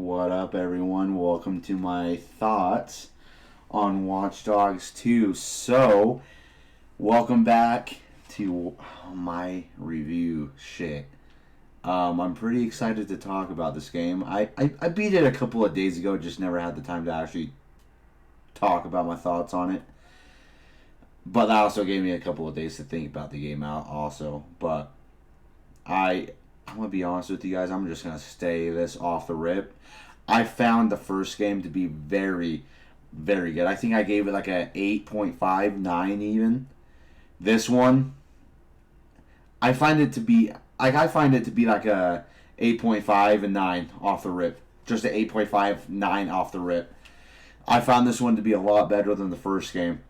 What up, everyone? Welcome to my thoughts on Watch Dogs 2. Welcome back to my review shit. I'm pretty excited to talk about this game. I beat it a couple of days ago, just never had the time to actually talk about my thoughts on it. But that also gave me a couple of days to think about the game out also. But I'm going to be honest with you guys. I'm just going to stay this off the rip. I found the first game to be very, very good. I think I gave it like a 8.5, 9 even. This one, I find it to be like a 8.5 and 9 off the rip. Just an 8.5, 9 off the rip. I found this one to be a lot better than the first game.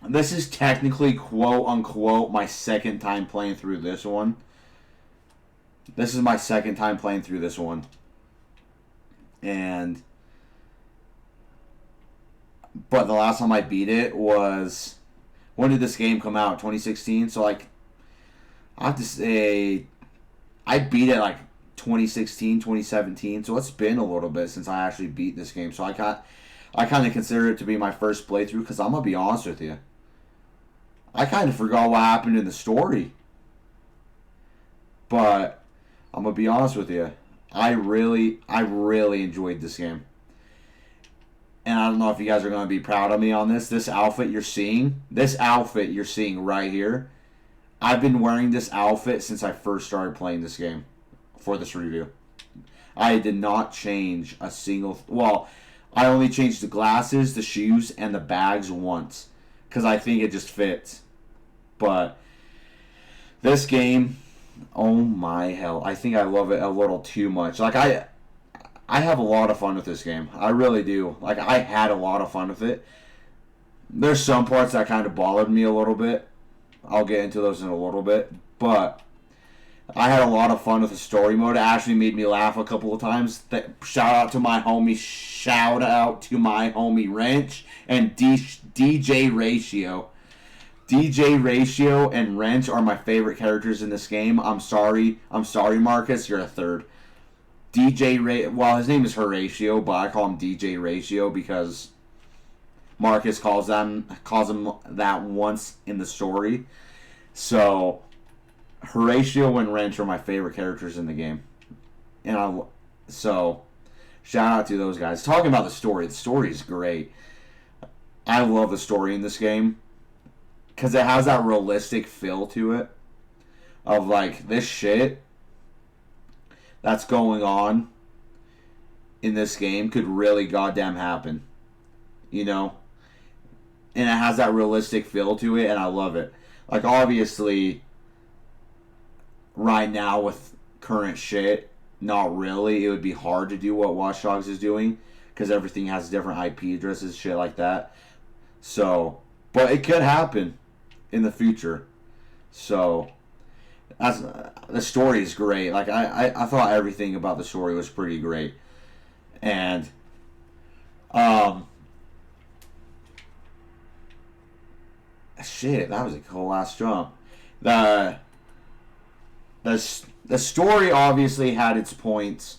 This is technically, quote unquote, my second time playing through this one. This is my second time playing through this one. But the last time I beat it was, when did this game come out? 2016? So, I have to say, I beat it 2016, 2017. So it's been a little bit since I actually beat this game. So I kind of consider it to be my first playthrough because I'm going to be honest with you. I kind of forgot what happened in the story. But I'm going to be honest with you. I really enjoyed this game. And I don't know if you guys are going to be proud of me on this. This outfit you're seeing right here, I've been wearing this outfit since I first started playing this game for this review. I did not change a single... Well, I only changed the glasses, the shoes, and the bags once. Because I think it just fits. But this game, oh my hell. I think I love it a little too much. I have a lot of fun with this game. I really do. I had a lot of fun with it. There's some parts that kind of bothered me a little bit. I'll get into those in a little bit. But I had a lot of fun with the story mode. It actually made me laugh a couple of times. Shout out to my homie Wrench and DJ Ratio. DJ Ratio and Wrench are my favorite characters in this game. I'm sorry, Marcus, you're a third. Well, his name is Horatio, but I call him DJ Ratio because Marcus calls him that once in the story. So Horatio and Wrench are my favorite characters in the game. So shout out to those guys. Talking about the story is great. I love the story in this game because it has that realistic feel to it of this shit that's going on in this game could really goddamn happen. You know? And it has that realistic feel to it, and I love it. Obviously, right now with current shit, not really. It would be hard to do what Watch Dogs is doing because everything has different IP addresses, shit like that. So, but it could happen in the future. So, the story is great. I thought everything about the story was pretty great. And, shit, that was a cool ass jump. The story obviously had its points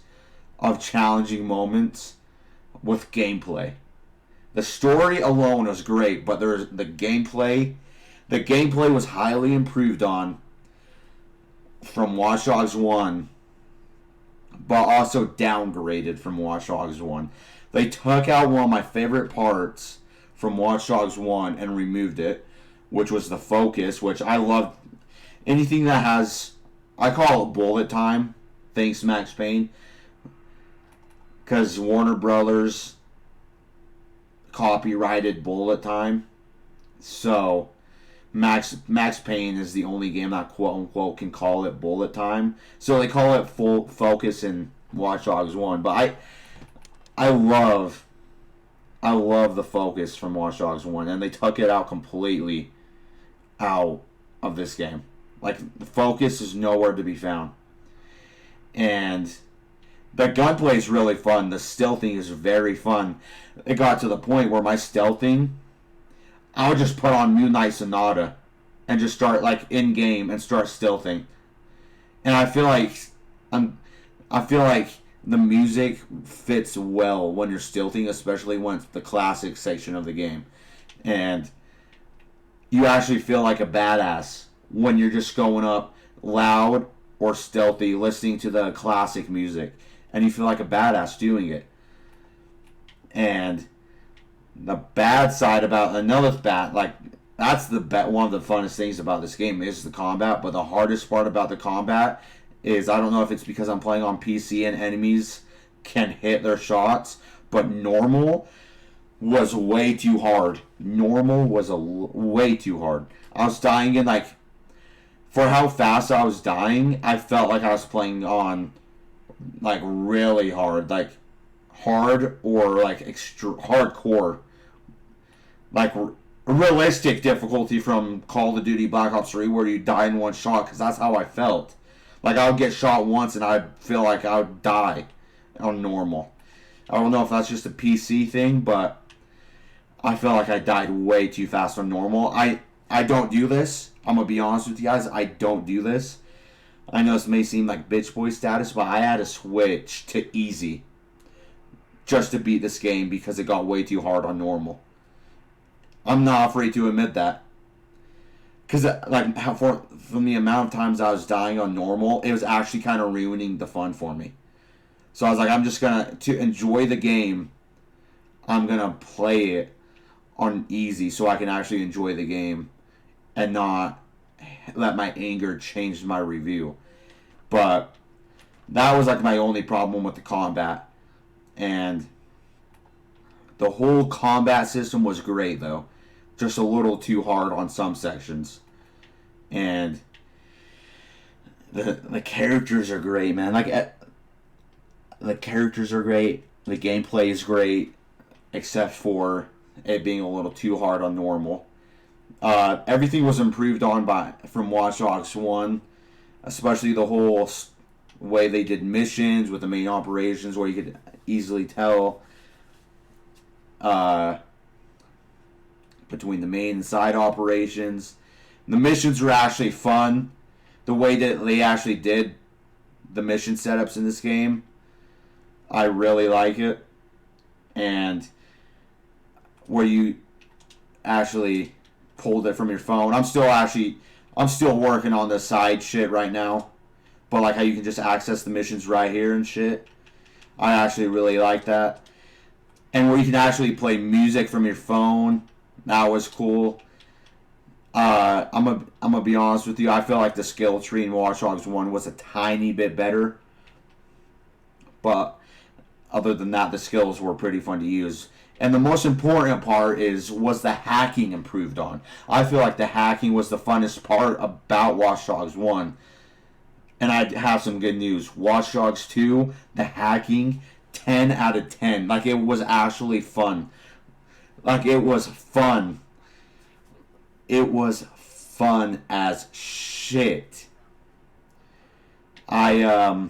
of challenging moments with gameplay. The story alone was great, but there's the gameplay. The gameplay was highly improved on from Watch Dogs 1, but also downgraded from Watch Dogs 1. They took out one of my favorite parts from Watch Dogs 1 and removed it, which was the focus, which I love. Anything that has... I call it bullet time, thanks Max Payne, because Warner Brothers copyrighted bullet time. So Max Payne is the only game that quote unquote can call it bullet time. So they call it full focus in Watch Dogs 1. But I love the focus from Watch Dogs 1, and they took it out completely out of this game. The focus is nowhere to be found. And the gunplay is really fun. The stealthing is very fun. It got to the point where my stealthing, I would just put on Moonlight Sonata and just start in game and start stealthing. And I feel like I feel like the music fits well when you're stilting, especially when it's the classic section of the game. And you actually feel like a badass when you're just going up loud or stealthy, listening to the classic music. And you feel like a badass doing it. And the bad side about another bad, like, that's one of the funnest things about this game is the combat. But the hardest part about the combat is, I don't know if it's because I'm playing on PC and enemies can hit their shots, but normal was way too hard. Normal was way too hard. I was dying in, like, for how fast I was dying, I felt like I was playing on, like, really hard, like hard or like hardcore, like realistic difficulty from Call of Duty Black Ops 3, where you die in one shot, because that's how I felt. Like, I would get shot once and I'd feel like I would die on normal. I don't know if that's just a PC thing, but I felt like I died way too fast on normal. I don't do this. I'm going to be honest with you guys. I don't do this. I know this may seem like bitch boy status, but I had to switch to easy just to beat this game because it got way too hard on normal. I'm not afraid to admit that. Because, like, from the amount of times I was dying on normal, it was actually kind of ruining the fun for me. So I was like, I'm just going to enjoy the game, I'm going to play it on easy so I can actually enjoy the game and not let my anger change my review. But that was, like, my only problem with the combat. And the whole combat system was great, though. Just a little too hard on some sections. And the characters are great, man. Like, the characters are great. The gameplay is great, except for it being a little too hard on normal. Everything was improved on from Watch Dogs 1, especially the whole way they did missions with the main operations, where you could easily tell between the main and side operations. The missions were actually fun. The way that they actually did the mission setups in this game, I really like it. And where you actually pulled it from your phone. I'm still working on the side shit right now. But like how you can just access the missions right here and shit. I actually really like that. And where you can actually play music from your phone. That was cool. I'm gonna be honest with you. I feel like the skill tree in Watch Dogs 1 was a tiny bit better. But other than that, the skills were pretty fun to use. And the most important part was the hacking improved on. I feel like the hacking was the funnest part about Watch Dogs 1. And I have some good news. Watch Dogs 2, the hacking, 10 out of 10. Like, it was actually fun. Like, it was fun. It was fun as shit. I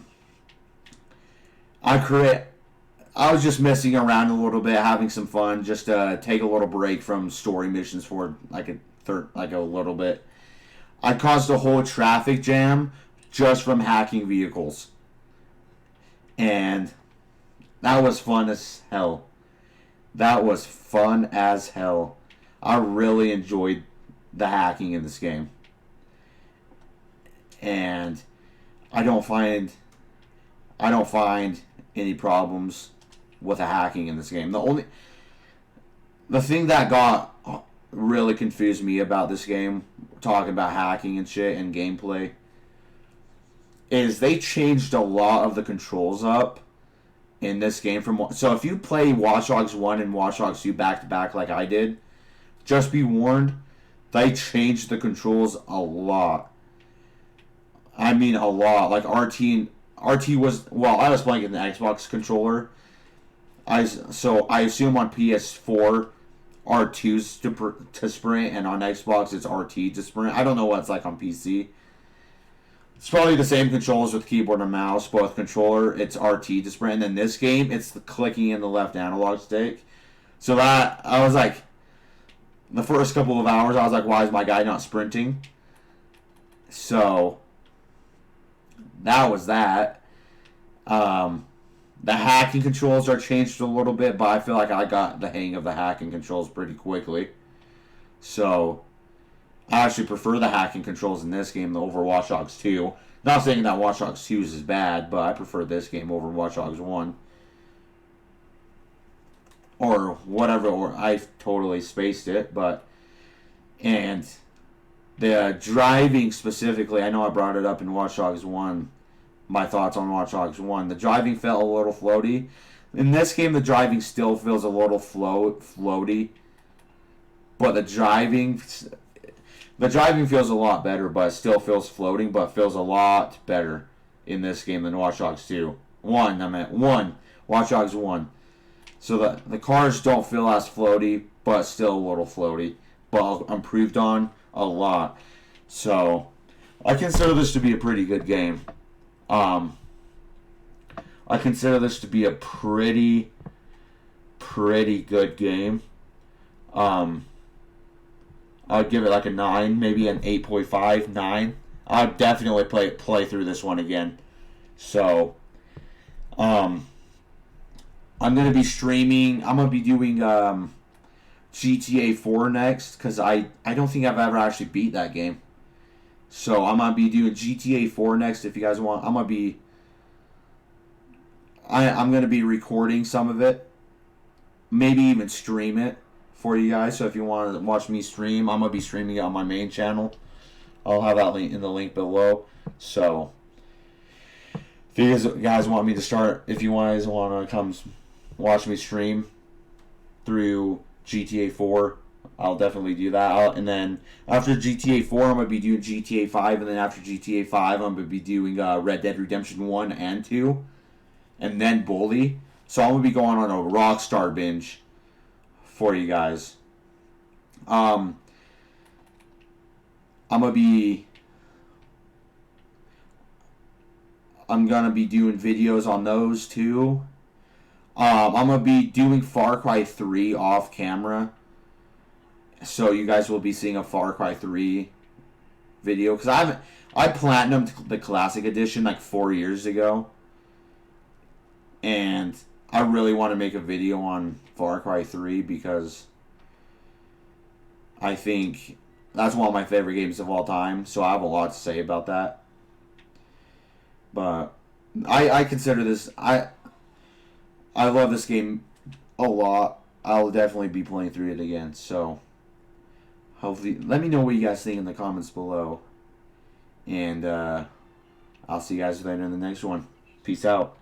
was just messing around a little bit, having some fun, just to take a little break from story missions for like a little bit. I caused a whole traffic jam just from hacking vehicles. And that was fun as hell. That was fun as hell. I really enjoyed the hacking in this game. And I don't find any problems with the hacking in this game. The thing that got really confused me about this game, talking about hacking and shit and gameplay, is they changed a lot of the controls up in this game. So if you play Watch Dogs 1 and Watch Dogs 2 back to back like I did, just be warned, they changed the controls a lot. I mean a lot. Like RT was, well, I was playing in the Xbox controller. So I assume on PS4 R2's to sprint, and on Xbox it's RT to sprint. I don't know what it's like on PC. It's probably the same controls with keyboard and mouse, but with controller it's RT to sprint. And then this game, it's the clicking in the left analog stick. So that, I was like, the first couple of hours I was like, why is my guy not sprinting? So that was that. The hacking controls are changed a little bit, but I feel like I got the hang of the hacking controls pretty quickly. So I actually prefer the hacking controls in this game over Watch Dogs 2. Not saying that Watch Dogs 2 is bad, but I prefer this game over Watch Dogs 1. Or whatever, or I totally spaced it, but... And the driving specifically, I know I brought it up in Watch Dogs 1, my thoughts on Watch Dogs 1. The driving felt a little floaty. In this game, the driving still feels a little floaty, but the driving feels a lot better, but it still feels floating, but feels a lot better in this game than Watch Dogs 2. 1. Watch Dogs 1. So the cars don't feel as floaty, but still a little floaty, but improved on a lot. So I consider this to be a pretty good game. I consider this to be a pretty good game. I'd give it like a 9, maybe an 8.5, 9. I'd definitely play through this one again. So, I'm going to be streaming. I'm going to be doing GTA 4 next, because I don't think I've ever actually beat that game. So I'm going to be doing GTA 4 next if you guys want. I'm going to be recording some of it. Maybe even stream it for you guys. So if you want to watch me stream, I'm going to be streaming it on my main channel. I'll have that link in the link below. So if you guys want me to start, if you guys want to come watch me stream through GTA 4, I'll definitely do that. And then after GTA 4, I'm going to be doing GTA 5. And then after GTA 5, I'm going to be doing Red Dead Redemption 1 and 2. And then Bully. So I'm going to be going on a Rockstar binge for you guys. I'm going to be doing videos on those too. I'm going to be doing Far Cry 3 off camera. So you guys will be seeing a Far Cry 3 video. Because I platinumed the Classic Edition like 4 years ago. And I really want to make a video on Far Cry 3 because I think that's one of my favorite games of all time. So I have a lot to say about that. But I consider this... I love this game a lot. I'll definitely be playing through it again. So hopefully, let me know what you guys think in the comments below. And I'll see you guys later in the next one. Peace out.